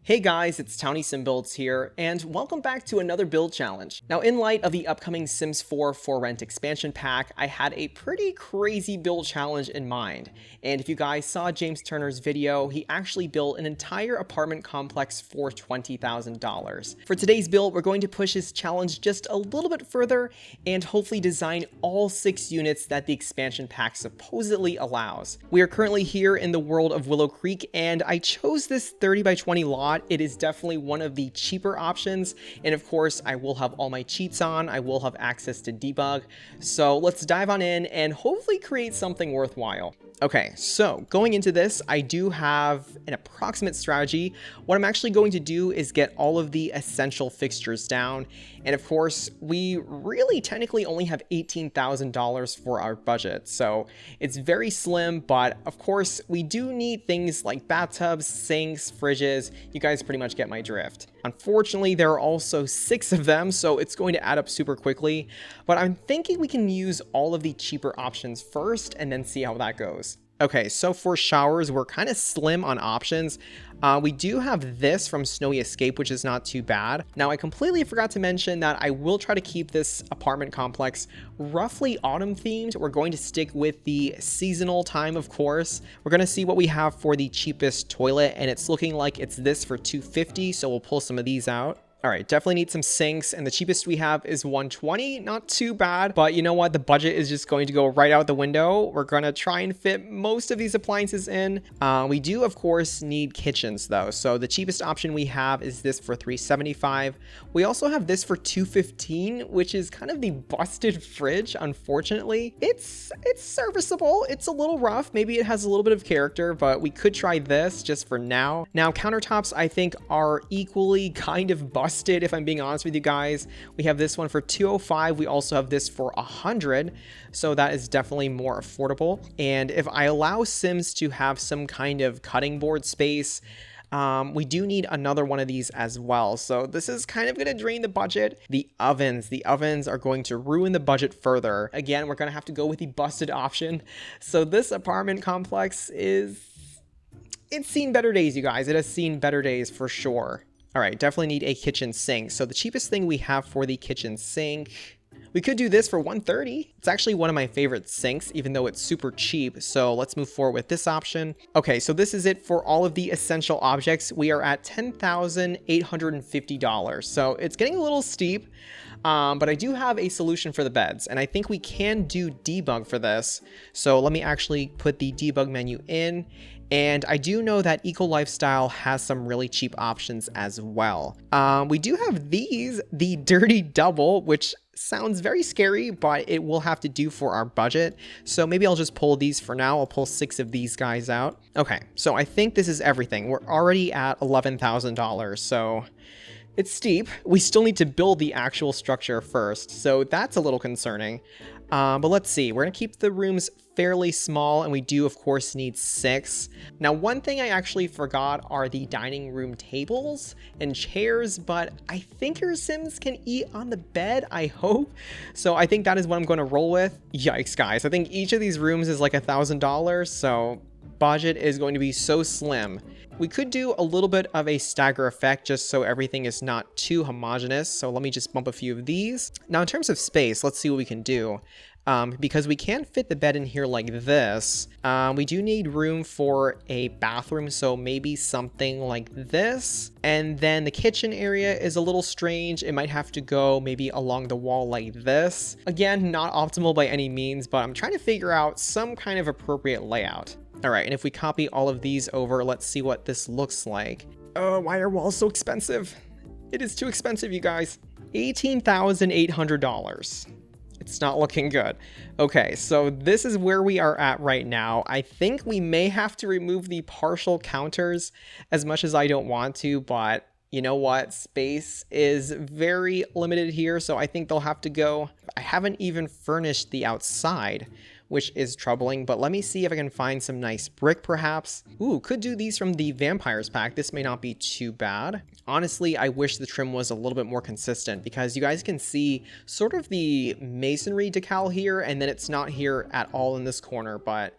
Hey guys, it's 𝗪𝗛𝗡𝗏 here, and welcome back to another build challenge. Now, in light of the upcoming Sims 4 for Rent expansion pack, I had a pretty crazy build challenge in mind. And if you guys saw James Turner's video, he actually built an entire apartment complex for $20,000. For today's build, we're going to push his challenge just a little bit further and hopefully design all 6 units that the expansion pack supposedly allows. We are currently here in the world of Willow Creek, and I chose this 30 by 20 lot. It is definitely one of the cheaper options, and of course I will have all my cheats on. I will have access to debug, so let's dive on in and hopefully create something worthwhile. Okay, so going into this, I do have an approximate strategy. What I'm actually going to do is get all of the essential fixtures down, and of course we really technically only have $18,000 for our budget, so it's very slim, but of course we do need things like bathtubs, sinks, fridges. You guys pretty much get my drift. Unfortunately, there are also 6 of them, so it's going to add up super quickly, but I'm thinking we can use all of the cheaper options first and then see how that goes. Okay, so for showers, we're kind of slim on options. We do have this from Snowy Escape, which is not too bad. Now, I completely forgot to mention that I will try to keep this apartment complex roughly autumn themed. We're going to stick with the seasonal time, of course. We're going to see what we have for the cheapest toilet, and it's looking like it's this for $250, so we'll pull some of these out. All right, definitely need some sinks, and the cheapest we have is $120. Not too bad, but you know what? The budget is just going to go right out the window. We're gonna try and fit most of these appliances in. We do, of course, need kitchens though. So the cheapest option we have is this for $375. We also have this for $215, which is kind of the busted fridge, unfortunately. It's serviceable. It's a little rough. Maybe it has a little bit of character, but we could try this just for now. Now, countertops, I think, are equally kind of busted, if I'm being honest with you guys. We have this one for $205. We also have this for $100, so that is definitely more affordable. And if I allow Sims to have some kind of cutting board space, we do need another one of these as well. So this is kind of going to drain the budget. The ovens are going to ruin the budget further. Again, we're going to have to go with the busted option. So this apartment complex it's seen better days, you guys. It has seen better days for sure. All right, definitely need a kitchen sink. So the cheapest thing we have for the kitchen sink, we could do this for $130. It's actually one of my favorite sinks, even though it's super cheap. So let's move forward with this option. Okay, so this is it for all of the essential objects. We are at $10,850. So it's getting a little steep, but I do have a solution for the beds, and I think we can do debug for this. So let me actually put the debug menu in. And I do know that Eco Lifestyle has some really cheap options as well. We do have these, the Dirty Double, which sounds very scary, but it will have to do for our budget. So maybe I'll just pull these for now. I'll pull 6 of these guys out. Okay, so I think this is everything. We're already at $11,000, so it's steep. We still need to build the actual structure first, so that's a little concerning. But let's see, we're gonna keep the rooms fairly small, and we do of course need 6. Now, one thing I actually forgot are the dining room tables and chairs, but I think your Sims can eat on the bed, I hope. So I think that is what I'm gonna roll with. Yikes, guys, I think each of these rooms is like $1,000, so budget is going to be so slim. We could do a little bit of a stagger effect just so everything is not too homogeneous. So let me just bump a few of these. Now, in terms of space, let's see what we can do. Because we can't fit the bed in here like this, we do need room for a bathroom, so maybe something like this. And then the kitchen area is a little strange. It might have to go maybe along the wall like this. Again, not optimal by any means, but I'm trying to figure out some kind of appropriate layout. All right, and if we copy all of these over, let's see what this looks like. Oh, why are walls so expensive? It is too expensive, you guys. $18,800. It's not looking good. Okay, so this is where we are at right now. I think we may have to remove the partial counters, as much as I don't want to, but you know what? Space is very limited here, so I think they'll have to go. I haven't even furnished the outside, which is troubling, but let me see if I can find some nice brick perhaps. Ooh, could do these from the Vampires pack. This may not be too bad. Honestly, I wish the trim was a little bit more consistent, because you guys can see sort of the masonry decal here, and then it's not here at all in this corner, but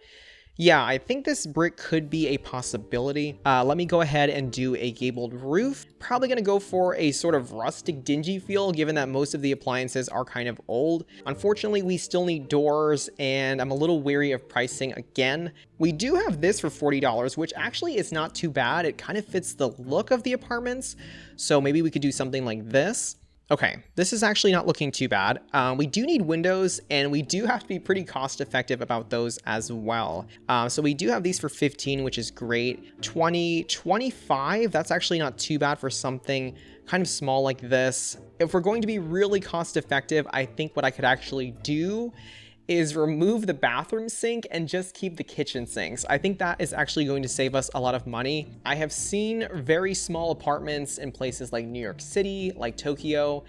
Yeah, I think this brick could be a possibility. Let me go ahead and do a gabled roof. Probably gonna go for a sort of rustic, dingy feel, given that most of the appliances are kind of old. Unfortunately, we still need doors, and I'm a little wary of pricing again. We do have this for $40, which actually is not too bad. It kind of fits the look of the apartments, so maybe we could do something like this. Okay, this is actually not looking too bad. We do need windows, and we do have to be pretty cost effective about those as well. So we do have these for 15, which is great. 20, 25, that's actually not too bad for something kind of small like this. If we're going to be really cost effective, I think what I could actually do is remove the bathroom sink and just keep the kitchen sinks. I think that is actually going to save us a lot of money. I have seen very small apartments in places like New York City, like Tokyo,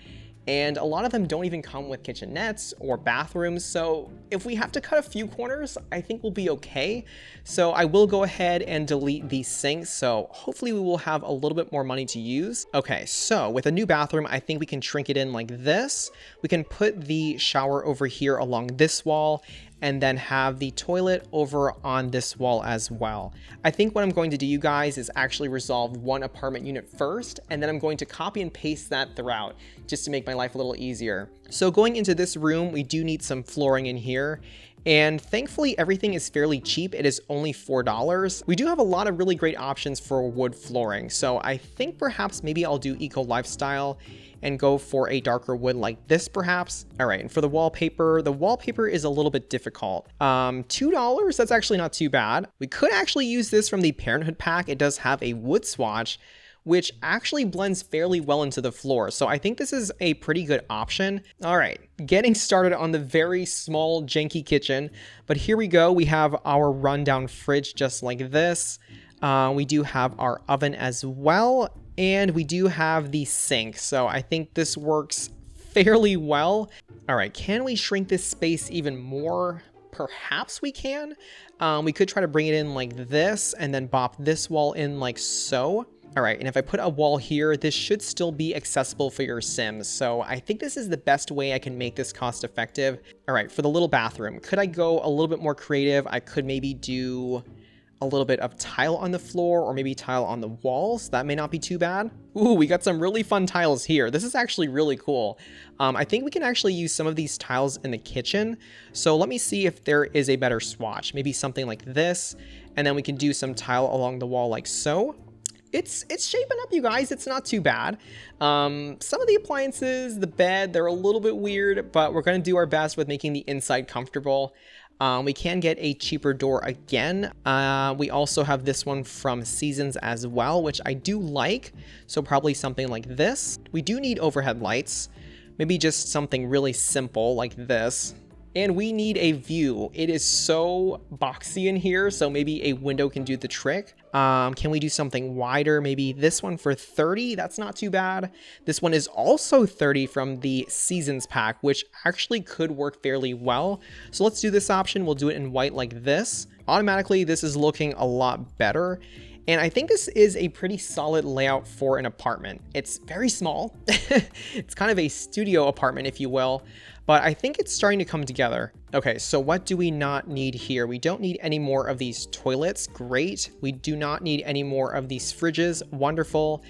and a lot of them don't even come with kitchenettes or bathrooms. So if we have to cut a few corners, I think we'll be okay. So I will go ahead and delete these sinks. So hopefully we will have a little bit more money to use. Okay, so with a new bathroom, I think we can shrink it in like this. We can put the shower over here along this wall, and then have the toilet over on this wall as well. I think what I'm going to do, you guys, is actually resolve one apartment unit first, and then I'm going to copy and paste that throughout just to make my life a little easier. So going into this room, we do need some flooring in here. And thankfully, everything is fairly cheap. It is only $4. We do have a lot of really great options for wood flooring. So I think perhaps maybe I'll do eco lifestyle and go for a darker wood like this perhaps. All right, and for the wallpaper is a little bit difficult. $2, that's actually not too bad. We could actually use this from the Parenthood pack. It does have a wood swatch, which actually blends fairly well into the floor. So I think this is a pretty good option. All right, getting started on the very small, janky kitchen. But here we go, we have our rundown fridge just like this. We do have our oven as well, and we do have the sink. So I think this works fairly well. All right, can we shrink this space even more? Perhaps we can. We could try to bring it in like this and then bop this wall in like so. All right, and if I put a wall here, this should still be accessible for your Sims. So I think this is the best way I can make this cost effective. All right, for the little bathroom, could I go a little bit more creative? I could maybe do a little bit of tile on the floor, or maybe tile on the walls. That may not be too bad. Ooh, we got some really fun tiles here. This is actually really cool. I think we can actually use some of these tiles in the kitchen. So let me see if there is a better swatch. Maybe something like this, and then we can do some tile along the wall like so. It's shaping up, you guys. It's not too bad. Some of the appliances, the bed, they're a little bit weird, but we're going to do our best with making the inside comfortable. We can get a cheaper door again. We also have this one from Seasons as well, which I do like. So probably something like this. We do need overhead lights. Maybe just something really simple like this. And we need a view. It is so boxy in here, so maybe a window can do the trick. Can we do something wider? Maybe this one for 30, that's not too bad. This one is also 30 from the Seasons pack, which actually could work fairly well. So let's do this option. We'll do it in white like this. Automatically, this is looking a lot better. And I think this is a pretty solid layout for an apartment. It's very small. It's kind of a studio apartment, if you will, but I think it's starting to come together. Okay, so what do we not need here? We don't need any more of these toilets. Great. We do not need any more of these fridges. Wonderful.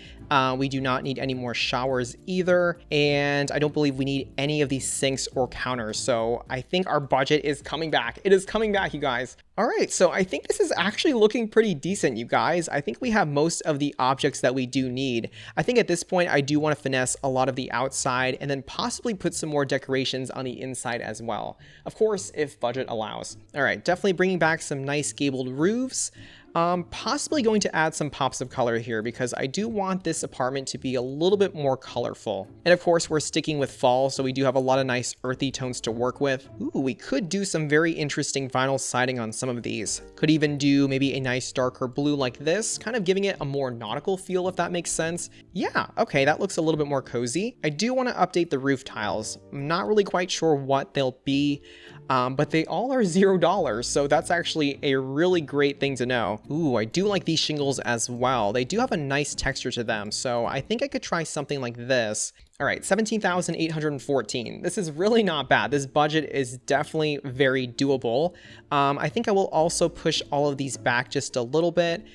We do not need any more showers either. And I don't believe we need any of these sinks or counters. So I think our budget is coming back. It is coming back, you guys. All right, so I think this is actually looking pretty decent, you guys. I think we have most of the objects that we do need. I think at this point, I do want to finesse a lot of the outside and then possibly put some more decorations on the inside as well. Of course, if budget allows. All right, definitely bringing back some nice gabled roofs. Possibly going to add some pops of color here because I do want this apartment to be a little bit more colorful. And of course, we're sticking with fall, so we do have a lot of nice earthy tones to work with. Ooh, we could do some very interesting vinyl siding on some of these. Could even do maybe a nice darker blue like this, kind of giving it a more nautical feel, if that makes sense. Yeah, okay, that looks a little bit more cozy. I do want to update the roof tiles. I'm not really quite sure what they'll be. but they all are $0, so that's actually a really great thing to know. Ooh, I do like these shingles as well. They do have a nice texture to them, so I think I could try something like this. All right, 17,814. This is really not bad. This budget is definitely very doable. I think I will also push all of these back just a little bit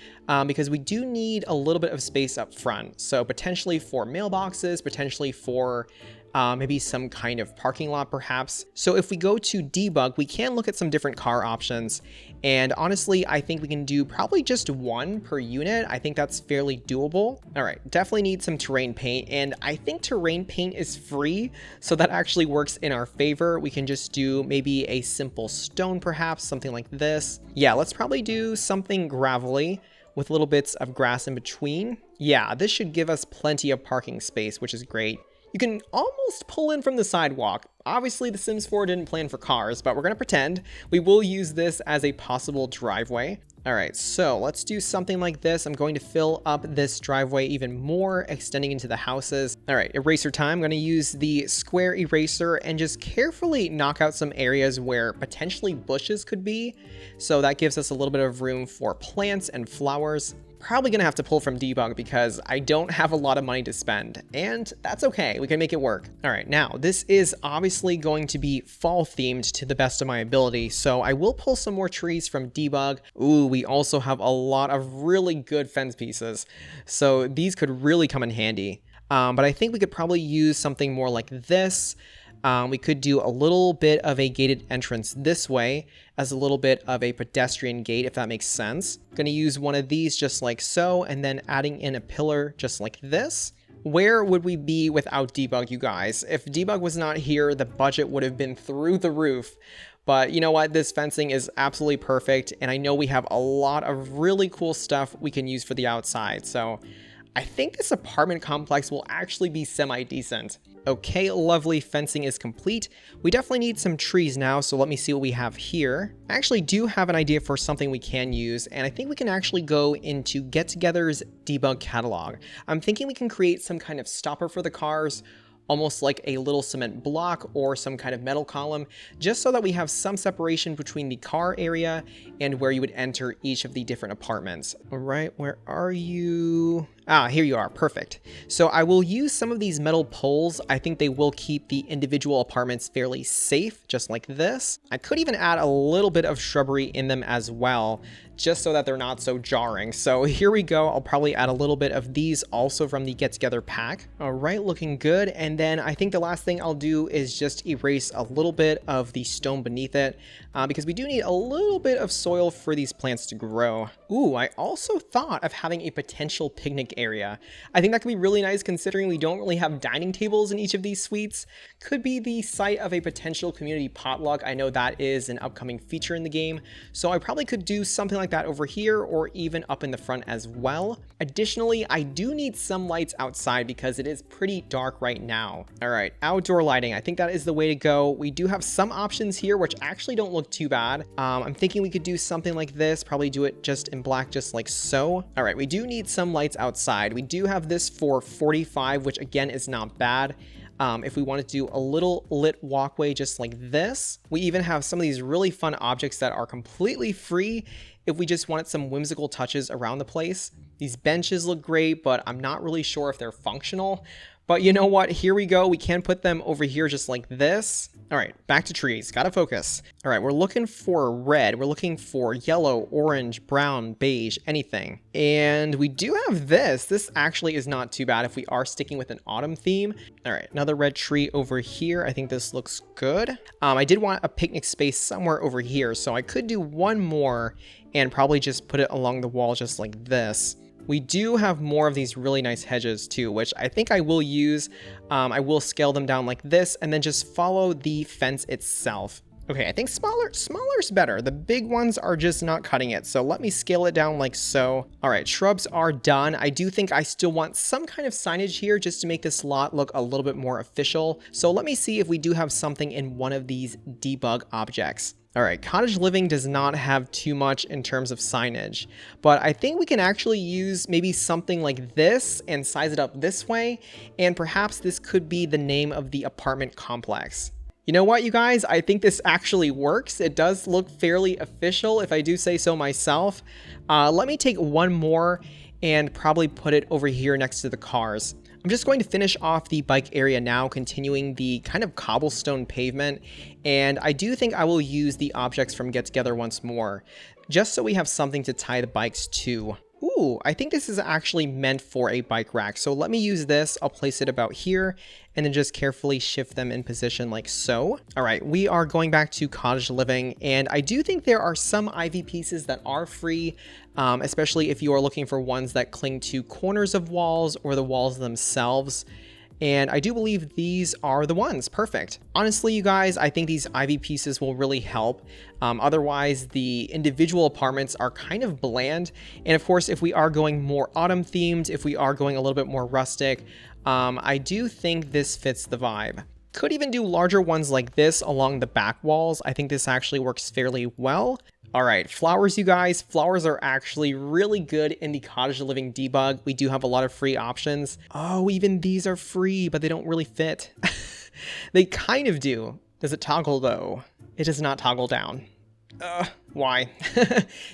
because we do need a little bit of space up front. So potentially for mailboxes, potentially for maybe some kind of parking lot perhaps. So if we go to debug, we can look at some different car options. And honestly, I think we can do probably just one per unit. I think that's fairly doable. All right, definitely need some terrain paint. And I think terrain paint is free, so that actually works in our favor. We can just do maybe a simple stone perhaps, something like this. Yeah, let's probably do something gravelly with little bits of grass in between. Yeah, this should give us plenty of parking space, which is great. You can almost pull in from the sidewalk. Obviously, The Sims 4 didn't plan for cars, but we're going to pretend. We will use this as a possible driveway. All right, so let's do something like this. I'm going to fill up this driveway even more, extending into the houses. All right, eraser time. I'm going to use the square eraser and just carefully knock out some areas where potentially bushes could be. So that gives us a little bit of room for plants and flowers. Probably gonna have to pull from debug because I don't have a lot of money to spend, and that's okay, we can make it work. All right, now this is obviously going to be fall themed to the best of my ability, so I will pull some more trees from debug. Ooh, we also have a lot of really good fence pieces, so these could really come in handy. But I think we could probably use something more like this. We could do a little bit of a gated entrance this way as a little bit of a pedestrian gate, if that makes sense. I'm going to use one of these just like so, and then adding in a pillar just like this. Where would we be without debug, you guys? If debug was not here, the budget would have been through the roof. But you know what? This fencing is absolutely perfect, and I know we have a lot of really cool stuff we can use for the outside. So I think this apartment complex will actually be semi-decent. Okay, lovely, fencing is complete. We definitely need some trees now, so let me see what we have here. I actually do have an idea for something we can use, and I think we can actually go into Get Together's debug catalog. I'm thinking we can create some kind of stopper for the cars, almost like a little cement block or some kind of metal column, just so that we have some separation between the car area and where you would enter each of the different apartments. All right, where are you? Ah, here you are, perfect. So I will use some of these metal poles. I think they will keep the individual apartments fairly safe, just like this. I could even add a little bit of shrubbery in them as well, just so that they're not so jarring. So here we go. I'll probably add a little bit of these also from the Get Together pack. All right, looking good. And then I think the last thing I'll do is just erase a little bit of the stone beneath it, because we do need a little bit of soil for these plants to grow. Ooh, I also thought of having a potential picnic area. I think that could be really nice considering we don't really have dining tables in each of these suites. Could be the site of a potential community potluck. I know that is an upcoming feature in the game, so I probably could do something like that over here or even up in the front as well. Additionally, I do need some lights outside because it is pretty dark right now. All right, outdoor lighting. I think that is the way to go. We do have some options here which actually don't look too bad. I'm thinking we could do something like this, probably do it just in black, just like so. All right, we do need some lights outside. We do have this for 45, which again is not bad. If we want to do a little lit walkway just like this. We even have some of these really fun objects that are completely free if we just wanted some whimsical touches around the place. These benches look great, but I'm not really sure if they're functional. But you know what? Here we go. We can put them over here just like this. All right, back to trees. Gotta focus. All right, we're looking for red. We're looking for yellow, orange, brown, beige, anything. And we do have this. This actually is not too bad if we are sticking with an autumn theme. All right, another red tree over here. I think this looks good. I did want a picnic space somewhere over here, so I could do one more and probably just put it along the wall just like this. We do have more of these really nice hedges too, which I think I will use. I will scale them down like this and then just follow the fence itself. Okay, I think smaller's better. The big ones are just not cutting it. So let me scale it down like so. All right, shrubs are done. I do think I still want some kind of signage here just to make this lot look a little bit more official. So let me see if we do have something in one of these debug objects. All right, cottage living does not have too much in terms of signage, but I think we can actually use maybe something like this and size it up this way, and perhaps this could be the name of the apartment complex. You know what, you guys? I think this actually works. It does look fairly official, if I do say so myself. Let me take one more and probably put it over here next to the cars. I'm just going to finish off the bike area now, continuing the kind of cobblestone pavement. And I do think I will use the objects from Get Together once more, just so we have something to tie the bikes to. Ooh, I think this is actually meant for a bike rack. So let me use this. I'll place it about here and then just carefully shift them in position like so. All right, we are going back to cottage living, and I do think there are some ivy pieces that are free, especially if you are looking for ones that cling to corners of walls or the walls themselves. And I do believe these are the ones. Perfect. Honestly, you guys, I think these ivy pieces will really help. Otherwise, the individual apartments are kind of bland. And of course, if we are going more autumn themed, if we are going a little bit more rustic, I do think this fits the vibe. Could even do larger ones like this along the back walls. I think this actually works fairly well. All right, flowers, you guys. Flowers are actually really good in the cottage living debug. We do have a lot of free options. Oh, even these are free, but they don't really fit. They kind of do. Does it toggle though? It does not toggle down. Why?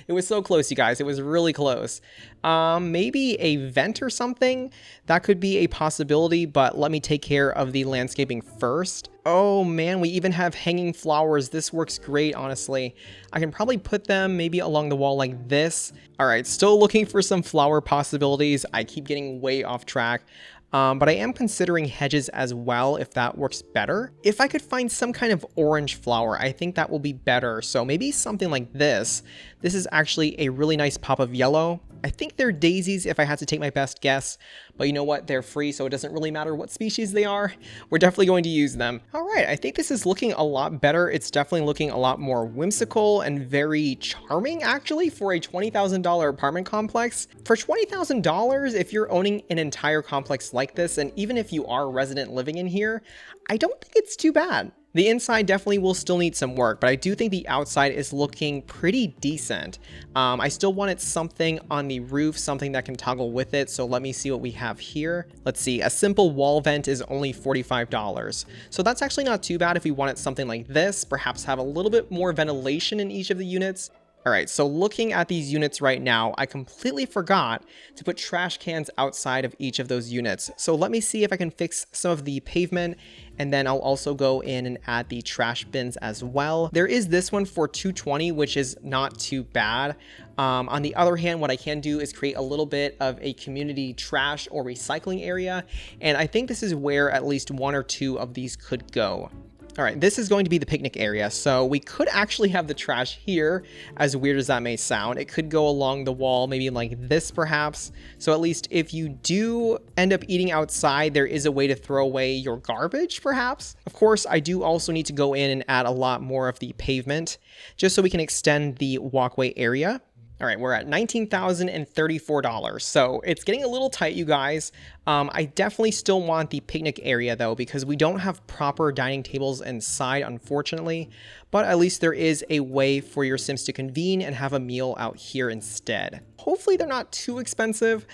It was so close, you guys. It was really close. Maybe a vent or something? That could be a possibility, but let me take care of the landscaping first. Oh man, we even have hanging flowers. This works great, honestly. I can probably put them maybe along the wall like this. All right, still looking for some flower possibilities. I keep getting way off track. But I am considering hedges as well, if that works better. If I could find some kind of orange flower, I think that will be better. So maybe something like this. This is actually a really nice pop of yellow. I think they're daisies if I had to take my best guess, but you know what? They're free, so it doesn't really matter what species they are. We're definitely going to use them. All right, I think this is looking a lot better. It's definitely looking a lot more whimsical and very charming, actually, for a $20,000 apartment complex. For $20,000, if you're owning an entire complex like this, and even if you are a resident living in here, I don't think it's too bad. The inside definitely will still need some work, but I do think the outside is looking pretty decent. I still wanted something on the roof, something that can toggle with it. So let me see what we have here. Let's see, a simple wall vent is only $45. So that's actually not too bad if we wanted something like this, perhaps have a little bit more ventilation in each of the units. All right, so looking at these units right now, I completely forgot to put trash cans outside of each of those units. So let me see if I can fix some of the pavement, and then I'll also go in and add the trash bins as well. There is this one for $220, which is not too bad. On the other hand, what I can do is create a little bit of a community trash or recycling area, and I think this is where at least one or two of these could go. All right, this is going to be the picnic area. So we could actually have the trash here, as weird as that may sound. It could go along the wall, maybe like this perhaps. So at least if you do end up eating outside, there is a way to throw away your garbage perhaps. Of course, I do also need to go in and add a lot more of the pavement just so we can extend the walkway area. All right, we're at $19,034. So it's getting a little tight, you guys. I definitely still want the picnic area though, because we don't have proper dining tables inside, unfortunately. But at least there is a way for your Sims to convene and have a meal out here instead. Hopefully they're not too expensive.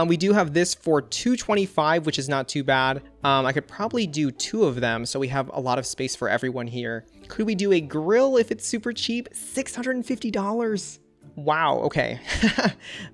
We do have this for $225, which is not too bad. I could probably do 2 of them, so we have a lot of space for everyone here. Could we do a grill if it's super cheap? $650. Wow, okay.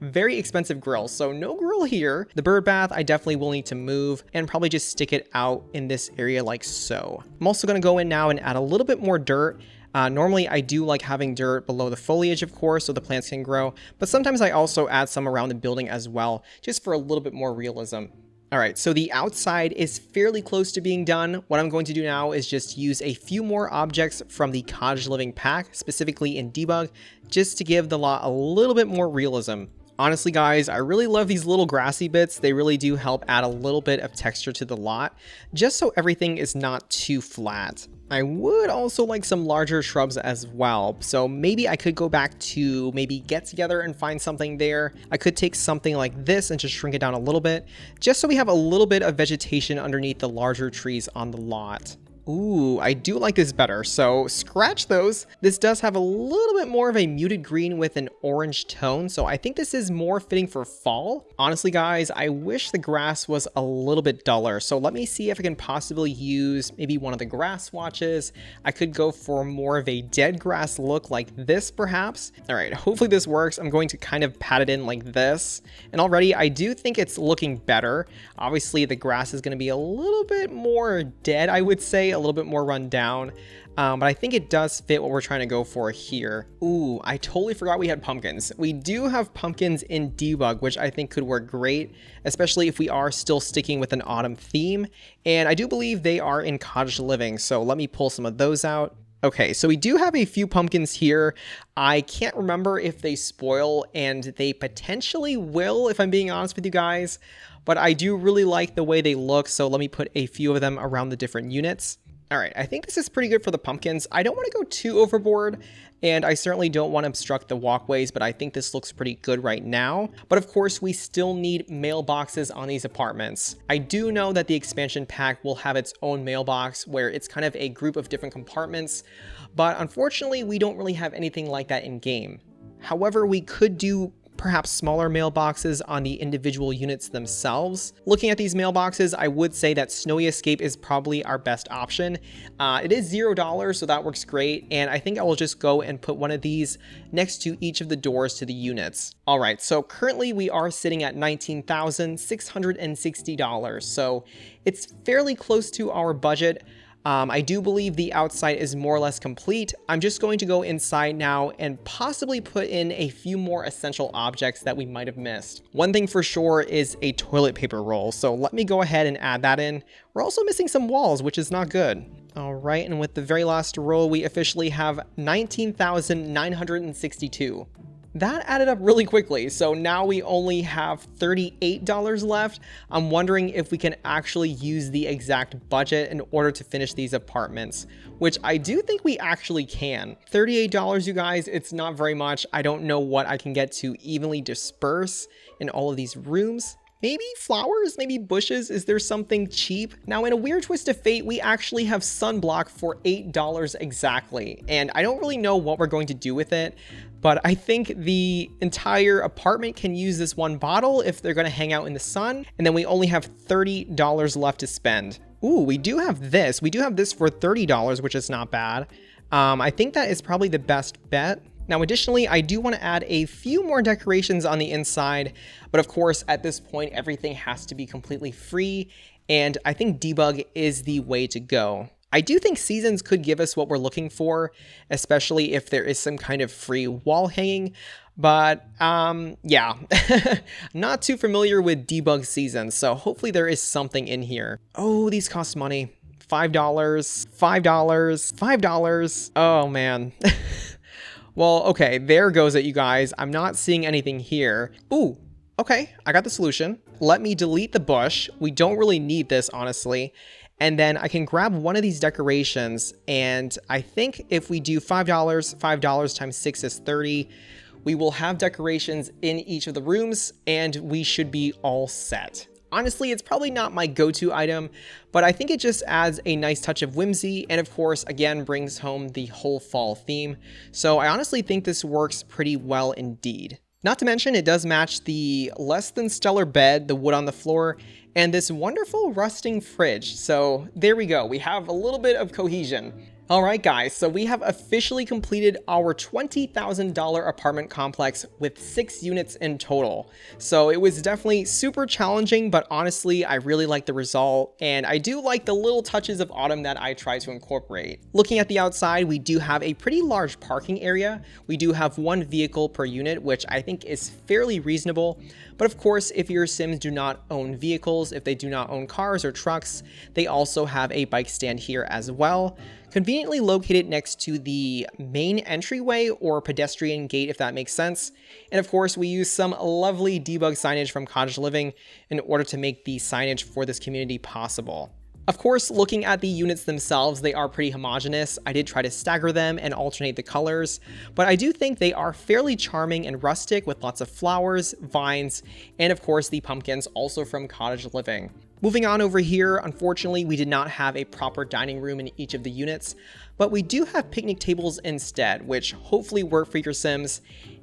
Very expensive grill, so no grill here. The bird bath, I definitely will need to move and probably just stick it out in this area like so. I'm also gonna go in now and add a little bit more dirt. Normally I do like having dirt below the foliage, of course, so the plants can grow, but sometimes I also add some around the building as well, just for a little bit more realism. All right, so the outside is fairly close to being done. What I'm going to do now is just use a few more objects from the cottage living pack, specifically in debug, just to give the lot a little bit more realism. Honestly, guys, I really love these little grassy bits. They really do help add a little bit of texture to the lot, just so everything is not too flat. I would also like some larger shrubs as well, so maybe I could go back to maybe Get Together and find something there. I could take something like this and just shrink it down a little bit, just so we have a little bit of vegetation underneath the larger trees on the lot. Ooh, I do like this better, so scratch those. This does have a little bit more of a muted green with an orange tone, so I think this is more fitting for fall. Honestly, guys, I wish the grass was a little bit duller, so let me see if I can possibly use maybe one of the grass swatches. I could go for more of a dead grass look like this, perhaps. All right, hopefully this works. I'm going to kind of pat it in like this, and already I do think it's looking better. Obviously, the grass is going to be a little bit more dead, I would say, a little bit more run down, but I think it does fit what we're trying to go for here. Ooh, I totally forgot we had pumpkins. We do have pumpkins in debug, which I think could work great, especially if we are still sticking with an autumn theme, and I do believe they are in cottage living, so let me pull some of those out. Okay, so we do have a few pumpkins here. I can't remember if they spoil, and they potentially will, if I'm being honest with you guys, but I do really like the way they look, so let me put a few of them around the different units. All right, I think this is pretty good for the pumpkins. I don't want to go too overboard, and I certainly don't want to obstruct the walkways, but I think this looks pretty good right now. But of course, we still need mailboxes on these apartments. I do know that the expansion pack will have its own mailbox where it's kind of a group of different compartments, but unfortunately, we don't really have anything like that in game. However, we could do perhaps smaller mailboxes on the individual units themselves. Looking at these mailboxes, I would say that Snowy Escape is probably our best option. It is $0, so that works great, and I think I will just go and put one of these next to each of the doors to the units. All right, so currently we are sitting at $19,660, so it's fairly close to our budget. I do believe the outside is more or less complete. I'm just going to go inside now and possibly put in a few more essential objects that we might have missed. One thing for sure is a toilet paper roll, so let me go ahead and add that in. We're also missing some walls, which is not good. All right, and with the very last roll, we officially have 19,962. That added up really quickly, so now we only have $38 left. I'm wondering if we can actually use the exact budget in order to finish these apartments, which I do think we actually can. $38, you guys, it's not very much. I don't know what I can get to evenly disperse in all of these rooms. Maybe flowers, maybe bushes. Is there something cheap? Now, in a weird twist of fate, we actually have sunblock for $8 exactly, and I don't really know what we're going to do with it, but I think the entire apartment can use this one bottle if they're going to hang out in the sun, and then we only have $30 left to spend. Ooh, we do have this. We do have this for $30, which is not bad. I think that is probably the best bet. Now, additionally, I do want to add a few more decorations on the inside, but of course, at this point, everything has to be completely free, and I think debug is the way to go. I do think seasons could give us what we're looking for, especially if there is some kind of free wall hanging, but yeah, not too familiar with debug seasons, so hopefully there is something in here. Oh, these cost money. $5, $5, $5. Oh, man. Well, okay, there goes it, you guys. I'm not seeing anything here. Ooh, okay, I got the solution. Let me delete the bush. We don't really need this, honestly. And then I can grab one of these decorations, and I think if we do $5 times 6 is 30, we will have decorations in each of the rooms, and we should be all set. Honestly, it's probably not my go-to item, but I think it just adds a nice touch of whimsy and of course, again, brings home the whole fall theme. So I honestly think this works pretty well indeed. Not to mention, it does match the less than stellar bed, the wood on the floor, and this wonderful rusting fridge. So there we go. We have a little bit of cohesion. All right, guys, so we have officially completed our $20,000 apartment complex with 6 units in total. So it was definitely super challenging, but honestly, I really like the result, and I do like the little touches of autumn that I try to incorporate. Looking at the outside, we do have a pretty large parking area. We do have 1 vehicle per unit, which I think is fairly reasonable. But of course, if your Sims do not own vehicles, if they do not own cars or trucks, they also have a bike stand here as well. Conveniently located next to the main entryway or pedestrian gate, if that makes sense. And of course, we use some lovely debug signage from Cottage Living in order to make the signage for this community possible. Of course, looking at the units themselves, they are pretty homogeneous. I did try to stagger them and alternate the colors, but I do think they are fairly charming and rustic with lots of flowers, vines, and of course the pumpkins also from Cottage Living. Moving on over here, unfortunately, we did not have a proper dining room in each of the units, but we do have picnic tables instead, which hopefully work for your Sims.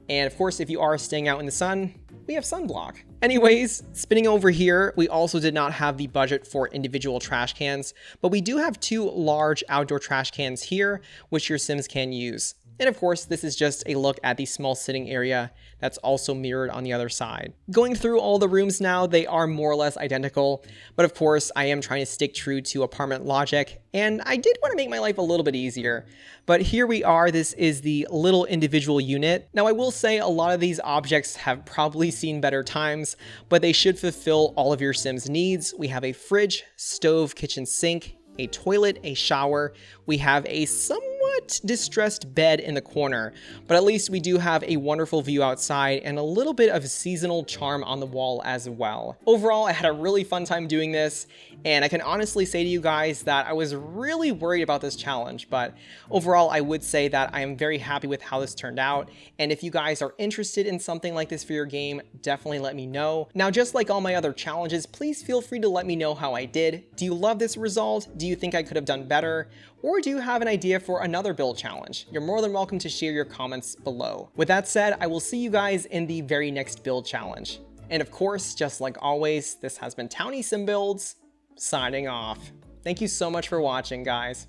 And of course, if you are staying out in the sun, we have sunblock. Anyways, spinning over here, we also did not have the budget for individual trash cans, but we do have 2 large outdoor trash cans here, which your Sims can use. And of course, this is just a look at the small sitting area that's also mirrored on the other side. Going through all the rooms now, they are more or less identical, but of course, I am trying to stick true to apartment logic, and I did want to make my life a little bit easier. But here we are, this is the little individual unit. Now I will say a lot of these objects have probably seen better times, but they should fulfill all of your Sims needs. We have a fridge, stove, kitchen sink, a toilet, a shower. We have a somewhat distressed bed in the corner, but at least we do have a wonderful view outside and a little bit of seasonal charm on the wall as well. Overall, I had a really fun time doing this, and I can honestly say to you guys that I was really worried about this challenge, but overall, I would say that I am very happy with how this turned out, and if you guys are interested in something like this for your game, definitely let me know. Now, just like all my other challenges, please feel free to let me know how I did. Do you love this result? Do you think I could have done better? Or do you have an idea for another build challenge? You're more than welcome to share your comments below. With that said, I will see you guys in the very next build challenge. And of course, just like always, this has been 𝗪𝗛𝗧𝗖𝗛𝗡𝗚 signing off. Thank you so much for watching, guys.